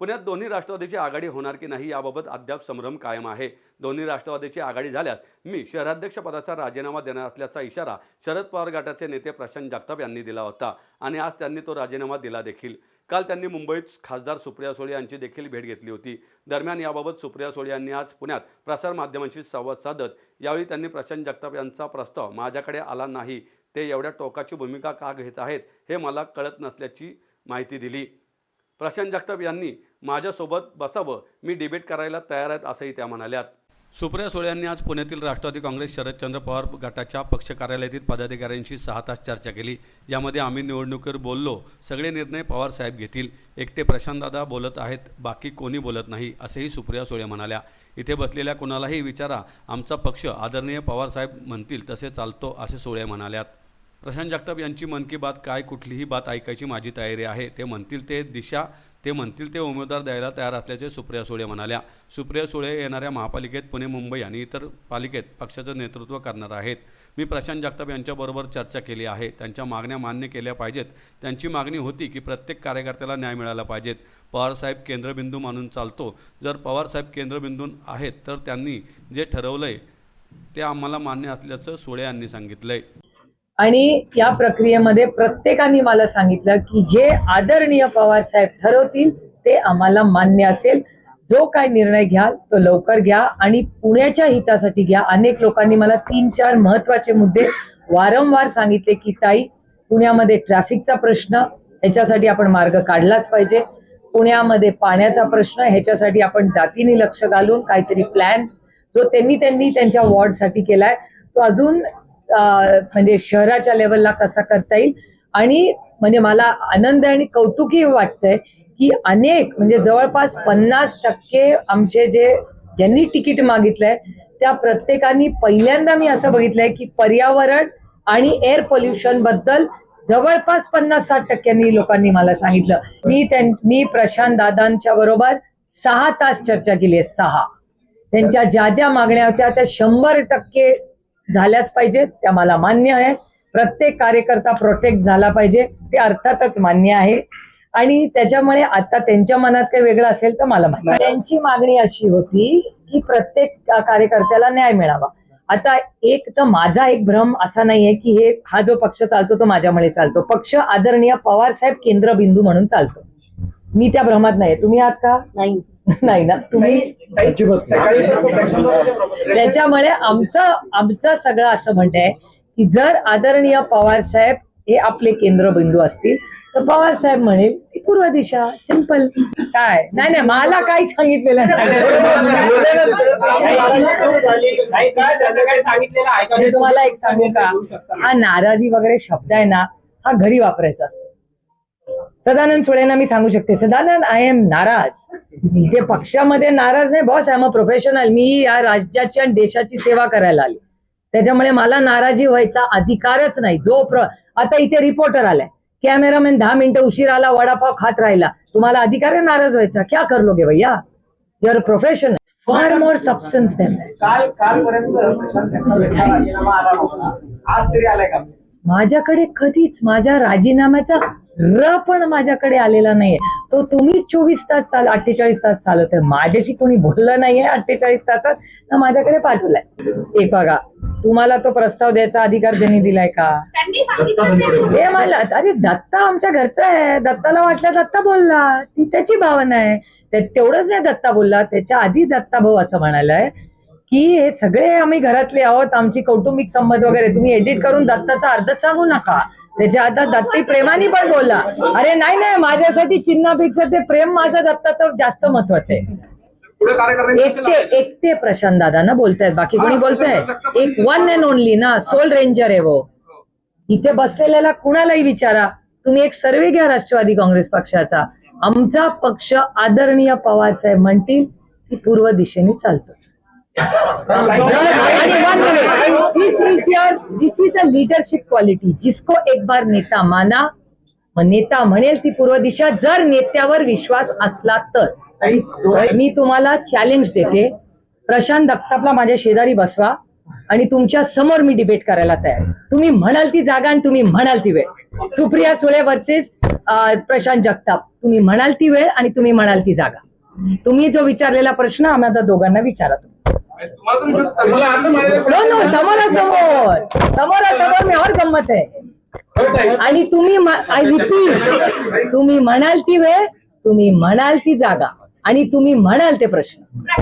पुण्यात दोन्ही राष्ट्रवादीची आघाडी होणार की नाही याबाबत अद्याप संभ्रम कायम आहे। दोन्ही राष्ट्रवादीची आघाडी झाल्यास मी शहराध्यक्षपदाचा राजीनामा देणार असल्याचा इशारा शरद पवार गटाचे नेते प्रशांत जगताप यांनी दिला होता आणि आज त्यांनी तो राजीनामा दिला देखील। काल त्यांनी मुंबईत खासदार सुप्रिया सुळे यांची देखील भेट घेतली होती। दरम्यान याबाबत सुप्रिया सुळे यांनी आज पुण्यात प्रसार माध्यमांशी संवाद साधत यावेळी त्यांनी प्रशांत जगताप यांचा प्रस्ताव माझ्याकडे आला नाही, ते एवढ्या टोकाची भूमिका का घेत आहेत हे मला कळत नसल्याची माहिती दिली। प्रशांत जगताप यांनी माझ्यासोबत बसावं, मी डिबेट करायला तयार आहेत असंही त्या म्हणाल्यात। सुप्रिया सुळे यांनी आज पुण्यातील राष्ट्रवादी काँग्रेस शरदचंद्र पवार गटाच्या पक्ष कार्यालयातील पदाधिकाऱ्यांशी 6 तास चर्चा केली। यामध्ये आम्ही निवडणुकीवर बोललो, सगळे निर्णय पवार साहेब घेतील, एकटे प्रशांतदादा बोलत आहेत, बाकी कोणी बोलत नाही असेही सुप्रिया सुळे म्हणाल्या। इथे बसलेल्या कुणालाही विचारा, आमचा पक्ष आदरणीय पवार साहेब म्हणतील तसे चालतो असे सुळे म्हणाल्यात। प्रशांत जगताप यांची मन की बात काय, कुठलीही बात ऐकायची माझी तयारी आहे, ते म्हणतील ते दिशा, ते म्हणतील ते उमेदवार द्यायला तयार असल्याचे सुप्रिया सुळे म्हणाल्या। सुप्रिया सुळे येणाऱ्या महापालिकेत पुणे, मुंबई आणि इतर पालिकेत पक्षाचं नेतृत्व करणार आहेत। मी प्रशांत जगताप यांच्याबरोबर चर्चा केली आहे, त्यांच्या मागण्या मान्य केल्या पाहिजेत। त्यांची मागणी होती की प्रत्येक कार्यकर्त्याला न्याय मिळाला पाहिजेत, पवारसाहेब केंद्रबिंदू मानून चालतो, जर पवारसाहेब केंद्रबिंदू आहेत तर त्यांनी जे ठरवलंय ते आम्हाला मान्य असल्याचं सुळे यांनी सांगितलंय। आणि या प्रक्रियेमध्ये प्रत्येकाने मला सांगितलं की जे आदरणीय पवार साहेब ठरवतील ते आम्हाला मान्य असेल, जो काय निर्णय घ्याल तो लवकर घ्या आणि पुण्याच्या हितासाठी घ्या। अनेक लोकांनी मला 3-4 महत्त्वाचे मुद्दे वारंवार सांगितले की ताई, पुण्यामध्ये ट्रॅफिकचा प्रश्न, ह्याच्यासाठी आपण मार्ग काढलाच पाहिजे। पुण्यामध्ये पाण्याचा प्रश्न, ह्याच्यासाठी आपण जातीने लक्ष घालून काहीतरी प्लॅन जो त्यांनी त्यांच्या वॉर्डसाठी केलाय तो अजून म्हणजे शहराच्या लेवलला कसा करता येईल। आणि म्हणजे मला आनंद आणि कौतुकही वाटतंय की अनेक म्हणजे जवळपास 50% आमचे ज्यांनी तिकीट मागितलंय त्या प्रत्येकानी पहिल्यांदा मी असं बघितलंय की पर्यावरण आणि एअर पोल्युशन बद्दल जवळपास 50-60% लोकांनी मला सांगितलं। मी प्रशांत दादांच्या बरोबर 6 तास चर्चा केली आहे। 6 त्यांच्या ज्या मागण्या होत्या त्या 100% झाल्याच पाहिजेत, त्या मला मान्य आहे। प्रत्येक कार्यकर्ता प्रोटेक्ट झाला पाहिजे, ते अर्थातच मान्य आहे। आणि त्याच्यामुळे आता त्यांच्या मनात काही वेगळं असेल तर मला मान्य। त्यांची मागणी अशी होती की प्रत्येक कार्यकर्त्याला न्याय मिळावा। आता एक तर माझा एक भ्रम असा नाहीये की हा जो पक्ष चालतो तो माझ्यामुळे चालतो, पक्ष आदरणीय पवार साहेब केंद्रबिंदू म्हणून चालतो, मी त्या भ्रमात नाही। तुम्ही आहात का? नाही ना तुम्ही। त्याच्यामुळे आमचं सगळं असं म्हणणं आहे की जर आदरणीय पवार साहेब हे आपले केंद्रबिंदू असतील तर पवार साहेब म्हणेल पूर्व दिशा, सिंपल। काय नाही मला काही सांगितलेलं नाही। तुम्हाला एक सांगू का, हा नाराजी वगैरे शब्द आहे ना, हा घरी वापरायचा असतो। सदानंद सुळेंना मी सांगू शकते, सदानंद आय एम नाराज, इथे पक्षामध्ये नाराज नाही boss, I am a professional, मी या राज्याची आणि देशाची सेवा करायला आली, त्याच्यामुळे मला नाराजी व्हायचा अधिकारच नाही। आता इथे रिपोर्टर आलाय, कॅमेरामॅन 10 मिनिटं उशीर आला, वडापाव खात राहिला, तुम्हाला अधिकार आहे नाराज व्हायचा? क्या कर लोगे भैया, यू आर प्रोफेशनल, फार मोर सबस्टन्स देन। माझ्याकडे कधीच माझ्या राजीनाम्याचा पण माझ्याकडे आलेला नाहीये, तो तुम्हीच 24 तास 48 तास चालवतोय, माझ्याशी कोणी बोललं नाहीये 48 तासात ना माझ्याकडे पाठवलाय। एक बघा, तुम्हाला तो प्रस्ताव द्यायचा अधिकार त्यांनी दिलाय का? हे मला अरे दत्ता आमच्या घरचा आहे, दत्ताला वाटलं दत्ता बोलला, ती त्याची भावना आहे। तेवढंच नाही दत्ता बोलला, त्याच्या आधी दत्ता भाऊ असं म्हणालाय की हे सगळे आम्ही घरातले आहोत, आमची कौटुंबिक संबंध वगैरे, तुम्ही एडिट करून दत्ताचा अर्धच सांगू नका। त्याच्या आता दत्ती प्रेमाने पण बोलला, अरे नाही माझ्यासाठी चिन्हापेक्षा ते प्रेम माझं दत्ताचं जास्त महत्वाचं आहे। एकटे प्रशांत दादा ना बोलतायत, बाकी कोणी बोलताय? एक वन अँड ओनली ना, सोल रेंजर आहे वो। इथे बसलेल्याला कुणालाही विचारा, तुम्ही एक सर्वे घ्या राष्ट्रवादी काँग्रेस पक्षाचा, आमचा पक्ष आदरणीय पवार साहेब म्हणतील की पूर्व दिशेने चालतो। दिस इज अ लीडरशिप क्वालिटी, जिसको एक बार नेता माना, नेता म्हणेल ती पूर्व दिशा, जर नेत्यावर विश्वास असला तर। मी तुम्हाला चॅलेंज देते, प्रशांत जगतापला माझ्या शेजारी बसवा आणि तुमच्या समोर मी डिबेट करायला तयार। तुम्ही म्हणाल ती जागा आणि तुम्ही म्हणाल ती वेळ। सुप्रिया सुळे वर्सेस प्रशांत जगताप. तुम्ही म्हणाल ती वेळ आणि तुम्ही म्हणाल ती जागा. तुम्ही जो विचारलेला प्रश्न आम्हाला दोघांना विचारा. मला असं म्हणायचं नो समोरासमोर मी और गंमत आहे. आणि तुम्ही आय रिपीट, तुम्ही म्हणाल ती वेळ, तुम्ही म्हणाल ती जागा आणि तुम्ही म्हणाल ते प्रश्न.